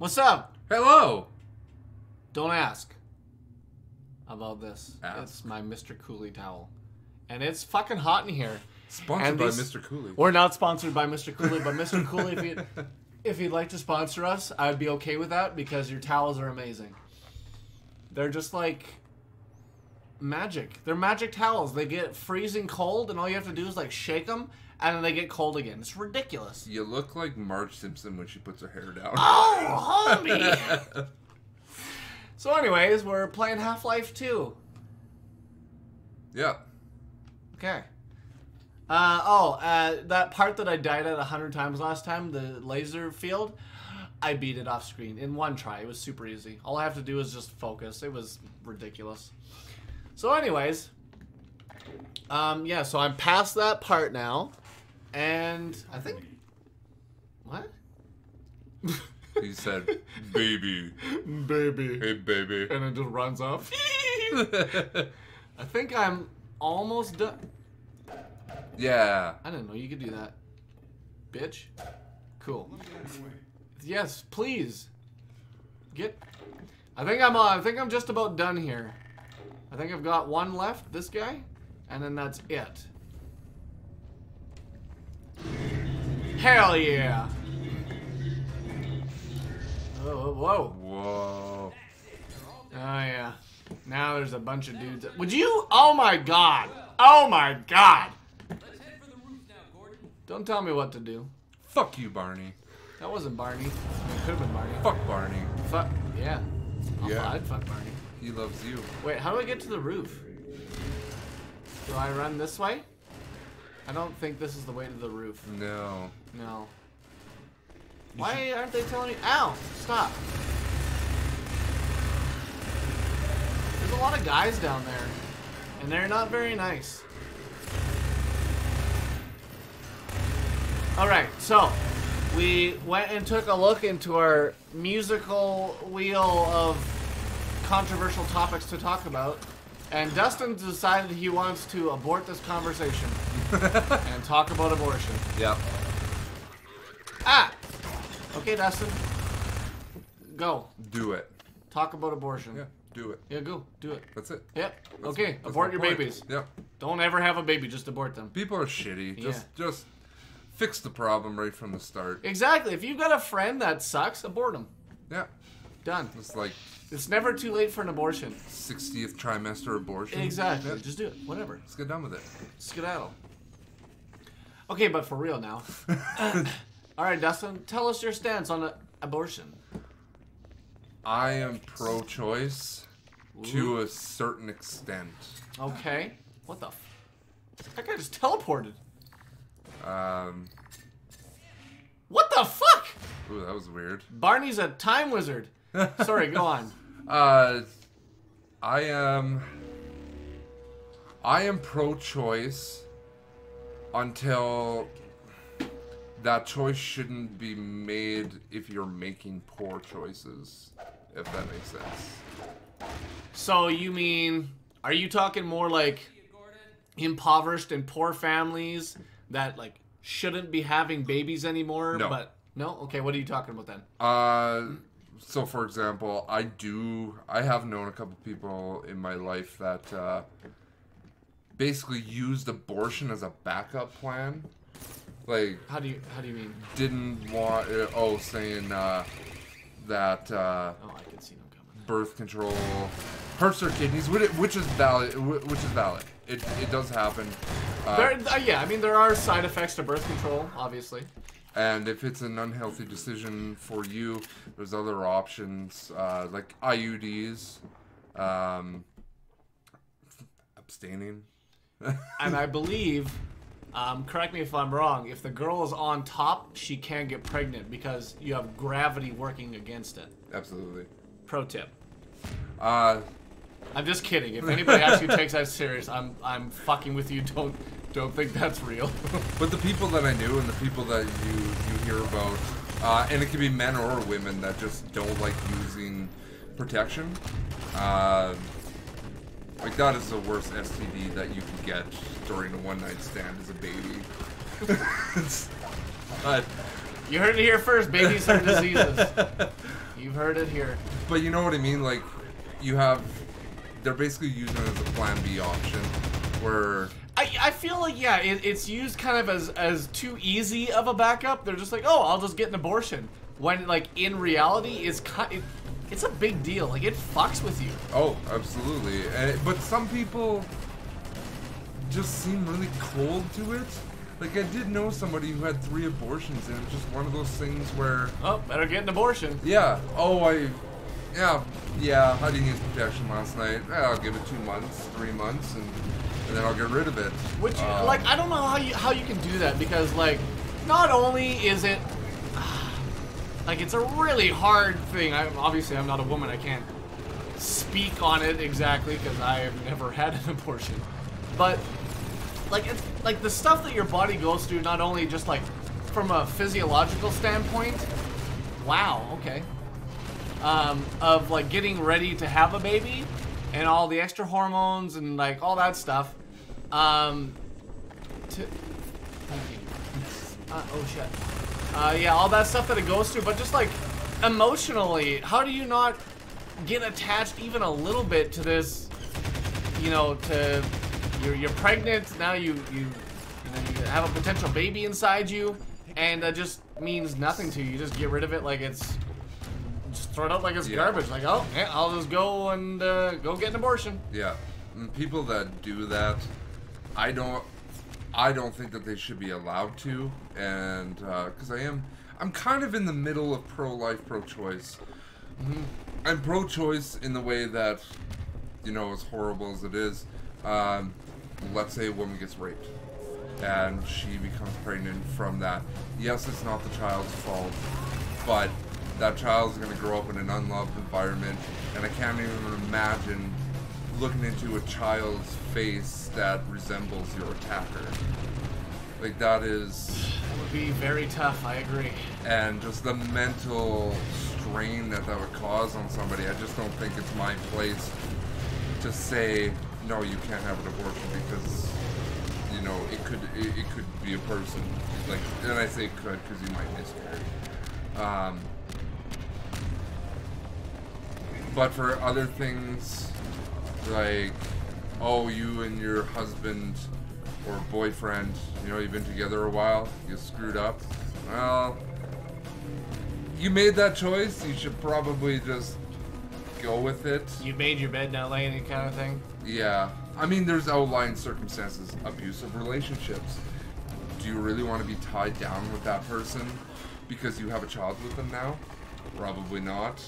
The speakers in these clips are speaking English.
What's up? Hello. Don't ask about this. Ask. It's my Mr. Cooley towel. And it's fucking hot in here. Sponsored by Mr. Cooley. We're not sponsored by Mr. Cooley, but Mr. Cooley, if you'd like to sponsor us, I'd be okay with that because your towels are amazing. They're just like magic. They're magic towels. They get freezing cold, and all you have to do is like shake them, and then they get cold again. It's ridiculous. You look like Marge Simpson when she puts her hair down. Oh, homie! So anyways, we're playing Half-Life 2. Yeah. Okay. That part that I died at 100 times last time, the laser field, I beat it off screen in one try. It was super easy. All I have to do is just focus. It was ridiculous. So anyways, yeah, so I'm past that part now, and I think, what? He said, baby. Baby. Hey, baby. And it just runs off. I think I'm almost done. Yeah. I didn't know you could do that. Bitch. Cool. Yes, please. I think I'm just about done here. I think I've got one left, this guy, and then that's it. Hell yeah. Oh, whoa. Whoa. Oh yeah. Now there's a bunch of dudes. Would you? Oh my god. Oh my god. Don't tell me what to do. Fuck you, Barney. That wasn't Barney. It could have been Barney. Fuck Barney. Fuck. Yeah. Yeah. I'd fuck Barney. He loves you. Wait, how do I get to the roof? Do I run this way? I don't think this is the way to the roof. No. No. Why aren't they telling me? Ow! Stop. There's a lot of guys down there. And they're not very nice. Alright, so we went and took a look into our musical wheel of controversial topics to talk about, and Dustin decided he wants to abort this conversation and talk about abortion. Yep. Ah! Okay, Dustin. Go. Do it. Talk about abortion. Yeah, do it. Yeah, go. Do it. That's it. Yep. That's Okay, abort your babies. Yep. Don't ever have a baby, just abort them. People are shitty. Yeah. Just fix the problem right from the start. Exactly. If you've got a friend that sucks, abort them. Yeah. Done. It's like It's never too late for an abortion. 60th trimester abortion. Exactly. Yeah. Just do it. Whatever. Let's get done with it. Skedaddle. Okay, but for real now. Alright, Dustin, tell us your stance on abortion. I am pro-choice to a certain extent. Okay. What the f... That guy just teleported. What the fuck? Ooh, that was weird. Barney's a time wizard. Sorry, go on. I am pro-choice until that choice shouldn't be made if you're making poor choices, if that makes sense. So you mean, are you talking more like impoverished and poor families that like shouldn't be having babies anymore? No. But no? Okay, what are you talking about then? So for example, I have known a couple people in my life that basically used abortion as a backup plan. Like, How do you mean? didn't want saying that Oh, I can see them coming. birth control hurts their kidneys, which is valid. It does happen. Yeah, I mean there are side effects to birth control, obviously. And if it's an unhealthy decision for you, there's other options like IUDs, abstaining. And I believe, correct me if I'm wrong, if the girl is on top, she can get pregnant because you have gravity working against it. Absolutely. Pro tip. Uh, I'm just kidding. If anybody actually takes that serious, I'm fucking with you. Don't think that's real. but the people that I knew and the people that you hear about, and it can be men or women that just don't like using protection. Like, that is the worst STD that you can get during a one-night stand as a baby. You heard it here first. Babies have diseases. You've heard it here. But you know what I mean? Like, they're basically using it as a plan B option, where... I feel like, yeah, it's used kind of as too easy of a backup. They're just like, oh, I'll just get an abortion. When, like, in reality, it's a big deal. Like, it fucks with you. Oh, absolutely. But some people just seem really cold to it. Like, I did know somebody who had 3 abortions, and it was just one of those things where... Oh, better get an abortion. Yeah. Oh, Yeah, I didn't use protection last night. I'll give it 2 months, 3 months, and then I'll get rid of it. Which, like, I don't know how you can do that, because, like, not only is it... Like, it's a really hard thing. Obviously, I'm not a woman. I can't speak on it exactly, because I have never had an abortion. But... Like, it's like the stuff that your body goes through, not only just like from a physiological standpoint, wow, okay, of like getting ready to have a baby and all the extra hormones and like all that stuff. Thank you. Oh shit. Yeah, all that stuff that it goes through, but just like emotionally, how do you not get attached even a little bit to this, you know, to... You're pregnant, now you have a potential baby inside you, and that just means nothing to you. You just get rid of it like it's... Just throw it out like it's garbage. Like, oh, yeah, I'll just go and go get an abortion. Yeah. And people that do that, I don't think that they should be allowed to, and because I'm kind of in the middle of pro-life, pro-choice. Mm-hmm. I'm pro-choice in the way that, you know, as horrible as it is, let's say a woman gets raped and she becomes pregnant from that. Yes, it's not the child's fault, but that child's going to grow up in an unloved environment, and I can't even imagine looking into a child's face that resembles your attacker. Like, that would be very tough, I agree. And just the mental strain that would cause on somebody, I just don't think it's my place to say, no, you can't have an abortion because, you know, it could be a person. Like, and I say could because you might miscarry. But for other things, like, oh, you and your husband or boyfriend, you know, you've been together a while, you screwed up. Well, you made that choice. You should probably just go with it. You made your bed, now lay in it kind of thing? Yeah. I mean, there's outlying circumstances. Abusive relationships. Do you really want to be tied down with that person because you have a child with them now? Probably not.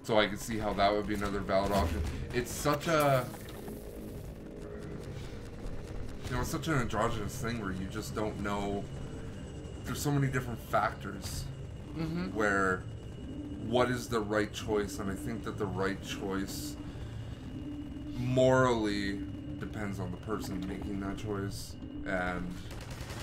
So I can see how that would be another valid option. It's such a... You know, it's such an androgynous thing where you just don't know. There's so many different factors where what is the right choice, and I think that the right choice morally depends on the person making that choice, and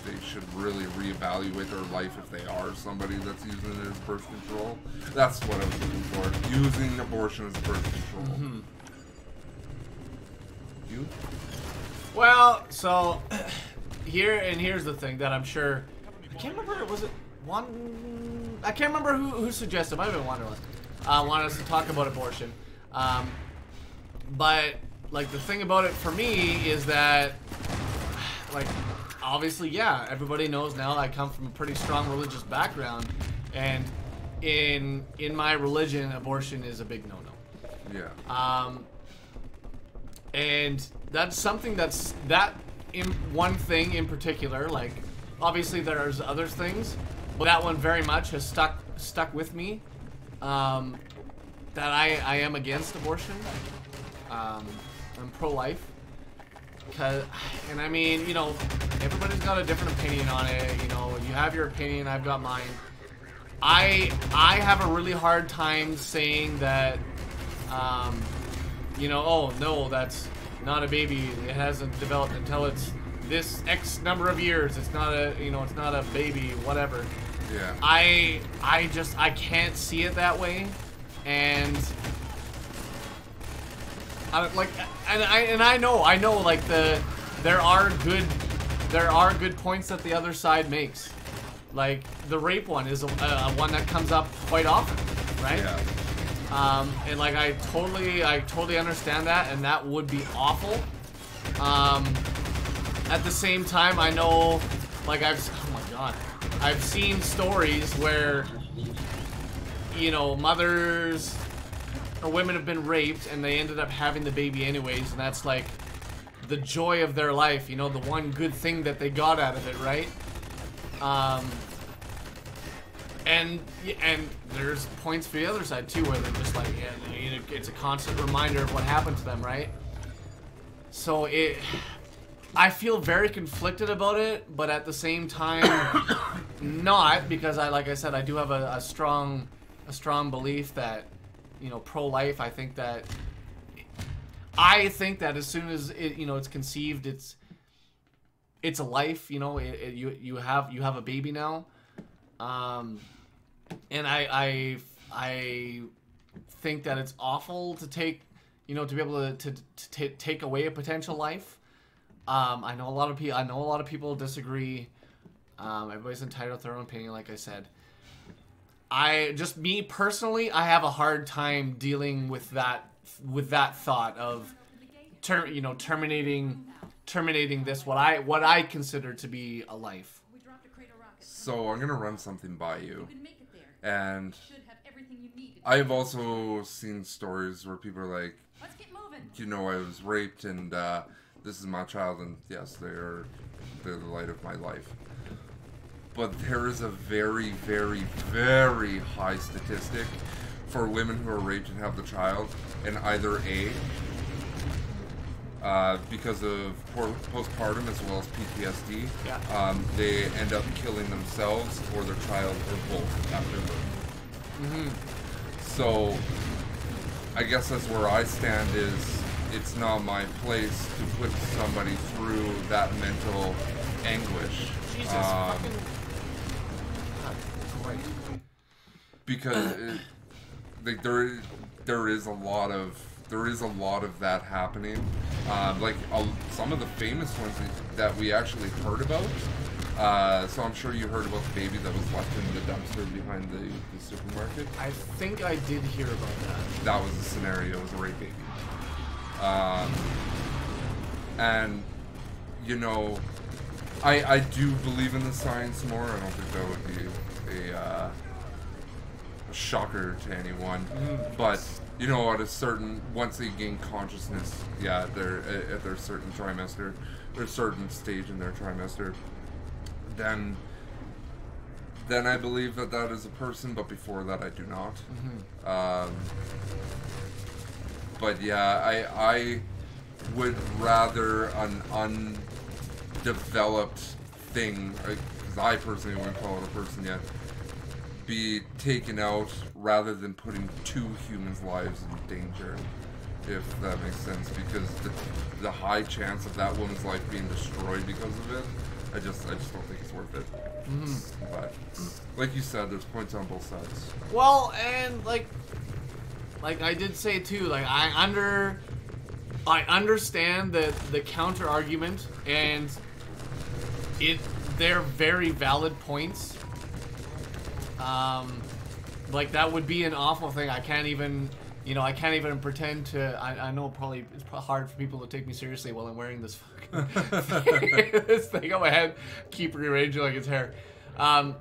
they should really reevaluate their life if they are somebody that's using it as birth control. That's what I was looking for. Using abortion as birth control. You? Well, so here's the thing that I'm sure, I can't remember, was it one? I can't remember who suggested. It might have been Wanderlust. Wanted us to talk about abortion, but like the thing about it for me is that, like, obviously, yeah, everybody knows now I come from a pretty strong religious background, and in my religion, abortion is a big no-no. Yeah. And that's something that's one thing in particular. Like, obviously there's other things, but that one very much has stuck with me. That I am against abortion. I'm pro-life. And I mean, you know, everybody's got a different opinion on it. You know, you have your opinion, I've got mine. I have a really hard time saying that, you know, oh no, that's not a baby. It hasn't developed until it's this X number of years. It's not a, you know, it's not a baby, whatever. Yeah. I can't see it that way, and I know like there are good points that the other side makes, Like, the rape one is a one that comes up quite often, right? Yeah. And like, I totally understand that, and that would be awful. At the same time, I know, like, oh my god, I've seen stories where, you know, mothers or women have been raped and they ended up having the baby anyways, and that's like the joy of their life, you know, the one good thing that they got out of it, right? And there's points for the other side too, where they're just like, yeah, it's a constant reminder of what happened to them, right? So I feel very conflicted about it, but at the same time, not, because like I said, I do have a strong belief that, you know, pro-life. I think that as soon as it's conceived, it's a life. You know, you have a baby now, and I think that it's awful to take, you know, to be able to take away a potential life. I know a lot of people disagree. Everybody's entitled to their own opinion, like I said. Me personally, I have a hard time dealing with that thought of terminating this, what I consider to be a life. So I'm gonna run something by you, and I've also seen stories where people are like, you know, I was raped and this is my child, and yes, they're the light of my life. But there is a very, very, very high statistic for women who are raped and have the child, and either because of postpartum as well as PTSD, they end up killing themselves or their child or both after birth. Mm-hmm. So I guess that's where I stand, is it's not my place to put somebody through that mental anguish. Jesus fucking... Great. Because like there is a lot of that happening. Like some of the famous ones that we actually heard about. So I'm sure you heard about the baby that was left in the dumpster behind the supermarket. I think I did hear about that. That was a scenario. It was a rape baby. And you know, I do believe in the science more. I don't think that would be a shocker to anyone. But you know, once they gain consciousness, yeah, they're at their certain trimester, or certain stage in their trimester, then I believe that is a person. But before that, I do not. But yeah, I would rather an undeveloped thing, because I personally wouldn't call it a person yet, be taken out rather than putting two humans' lives in danger, if that makes sense. Because the high chance of that woman's life being destroyed because of it, I just don't think it's worth it. But like you said, there's points on both sides. Well, and like I did say too, like I understand the counter argument, and they're very valid points. Like that would be an awful thing. I can't even pretend to. I know it's probably hard for people to take me seriously while I'm wearing this fucking this thing on my head, keep rearranging like it's hair. And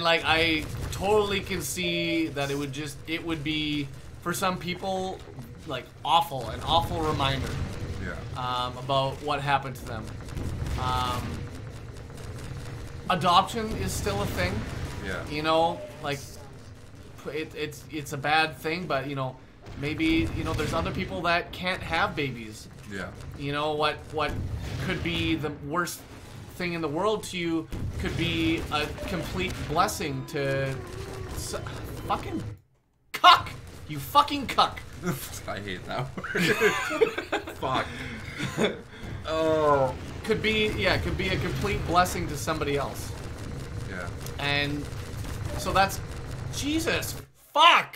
like I totally can see that it would be for some people like an awful reminder. Yeah. About what happened to them. Adoption is still a thing. Yeah. You know, like it's a bad thing, but you know, maybe, you know, there's other people that can't have babies. Yeah. You know, what could be the worst thing in the world to you could be a complete blessing to fucking cuck. You fucking cuck. I hate that word. Fuck. Oh. Could be a complete blessing to somebody else. Yeah. And so that's Jesus. Fuck.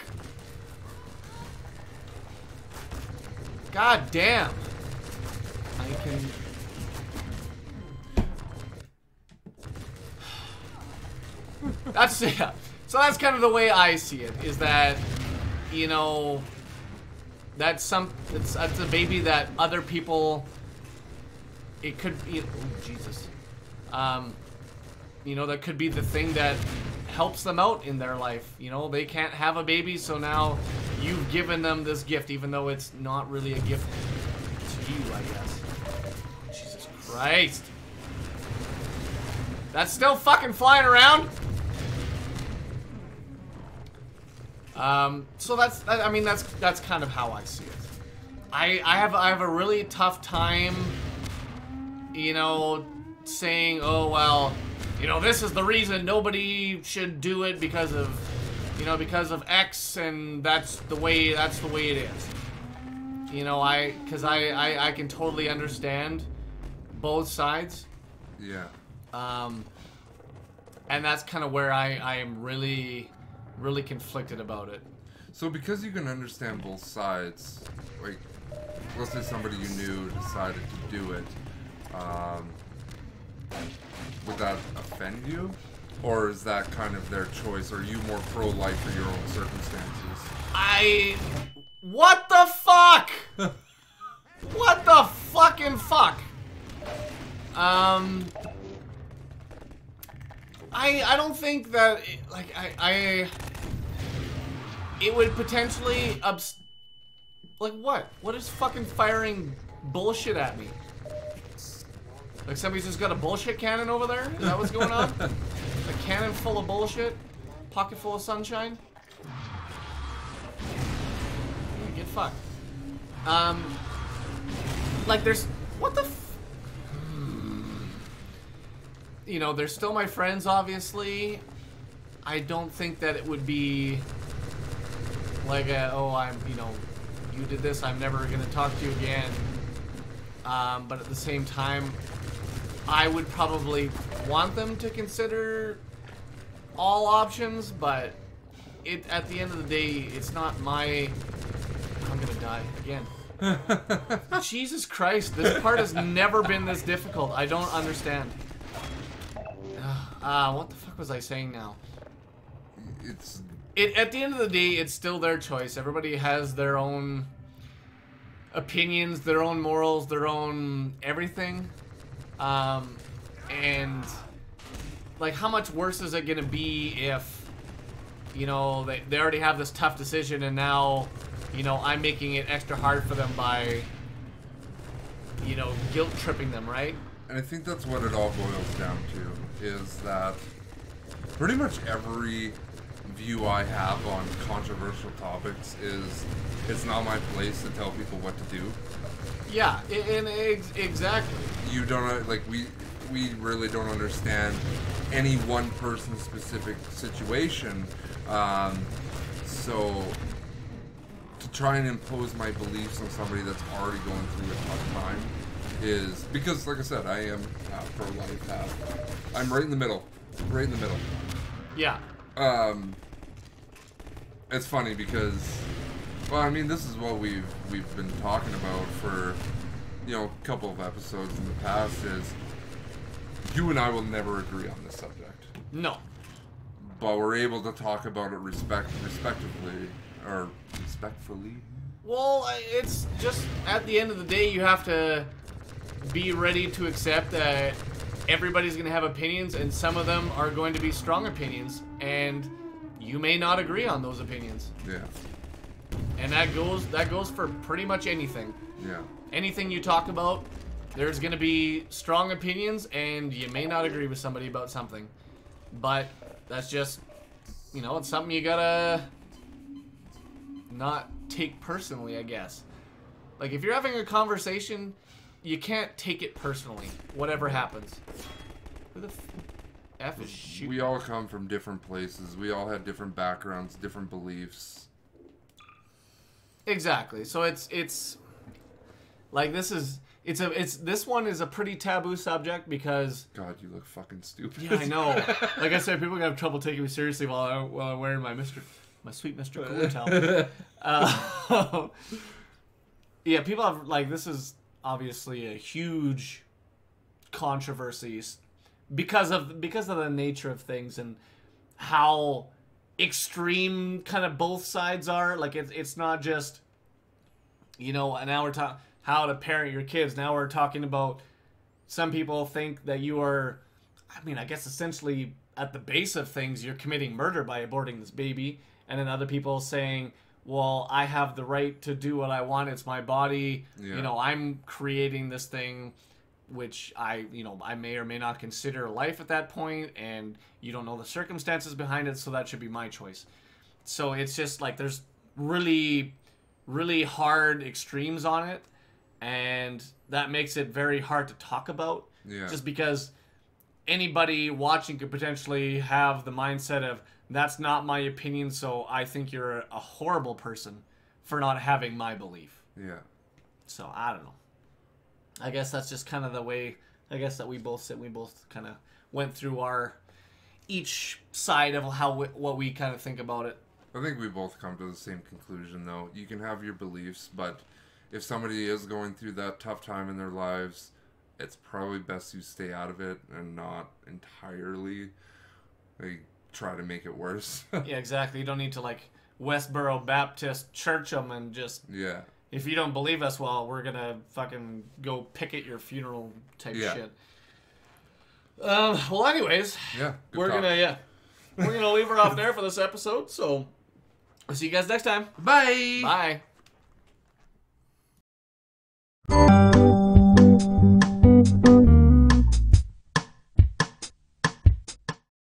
God damn. I can. That's yeah. So that's kind of the way I see it. Is that, you know, that's a baby that other people. It could be. Oh Jesus. You know, that could be the thing that helps them out in their life. You know, they can't have a baby, so now you've given them this gift, even though it's not really a gift to you, I guess. Jesus Christ. That's still fucking flying around? So I mean, that's kind of how I see it. I have a really tough time, you know, saying, oh, well, you know, this is the reason nobody should do it because of, you know, because of X, and that's the way it is. You know, because I can totally understand both sides. Yeah. And that's kind of where I am really, really conflicted about it. So because you can understand both sides, like, let's say somebody you knew decided to do it, would that offend you? Or is that kind of their choice? Are you more pro-life for your own circumstances? What the fuck? What the fucking fuck? I don't think that, like, it would potentially, like, what? What is fucking firing bullshit at me? Like, somebody's just got a bullshit cannon over there? Is that what's going on? A cannon full of bullshit? Pocket full of sunshine? Yeah, get fucked. Like, there's, what the you know, they're still my friends, obviously. I don't think that it would be like, oh, you know, you did this, I'm never gonna talk to you again. But at the same time, I would probably want them to consider all options, but at the end of the day, it's not my... I'm gonna die again. Jesus Christ, this part has never been this difficult. I don't understand. What the fuck was I saying now? At the end of the day, it's still their choice. Everybody has their own opinions, their own morals, their own everything. And like, how much worse is it gonna be if, you know, they already have this tough decision, and now, you know, I'm making it extra hard for them by, you know, guilt tripping them, right? And I think that's what it all boils down to, is that pretty much every view I have on controversial topics is it's not my place to tell people what to do. Yeah, exactly. You don't, like, we really don't understand any one person's specific situation, so to try and impose my beliefs on somebody that's already going through a tough time is, because, like I said, I am half pro-life, half, I'm right in the middle. Right in the middle. Yeah. It's funny because, well, I mean, this is what we've been talking about for, you know, a couple of episodes in the past, is you and I will never agree on this subject. No. But we're able to talk about it respectfully. Well, it's just, at the end of the day, you have to be ready to accept that everybody's going to have opinions, and some of them are going to be strong opinions, and you may not agree on those opinions. Yeah. And that goes for pretty much anything. Yeah. Anything you talk about, there's going to be strong opinions, and you may not agree with somebody about something. But that's just, you know, it's something you gotta not take personally, I guess. Like, if you're having a conversation, you can't take it personally, whatever happens. Who the F is shooting? We all come from different places. We all have different backgrounds, different beliefs. Exactly. So it's like, this one is a pretty taboo subject because... God, you look fucking stupid. Yeah, I know. Like I said, people are gonna have trouble taking me seriously while I'm wearing my sweet Mr. Cool towel. Yeah, people have, like, this is obviously a huge controversy because of the nature of things and how extreme kind of both sides are. Like it's not just, you know, now we're talking how to parent your kids. Now we're talking about some people think that you are, I mean, I guess essentially at the base of things, you're committing murder by aborting this baby. And then other people saying, well, I have the right to do what I want. It's my body. Yeah. You know, I'm creating this thing, which I may or may not consider life at that point, and you don't know the circumstances behind it, so that should be my choice. So it's just like there's really, really hard extremes on it, and that makes it very hard to talk about. Yeah. Just because anybody watching could potentially have the mindset of, that's not my opinion, so I think you're a horrible person for not having my belief. Yeah. So I don't know. I guess that's just kind of the way, I guess, that we both kind of went through our each side of what we kind of think about it. I think we both come to the same conclusion, though. You can have your beliefs, but if somebody is going through that tough time in their lives, it's probably best you stay out of it and not entirely try to make it worse. Yeah, exactly. You don't need to Westboro Baptist church them and just... Yeah. If you don't believe us, well, we're gonna fucking go picket your funeral type shit. Well, anyways, we're gonna leave her off there for this episode. So, I'll see you guys next time. Bye. Bye.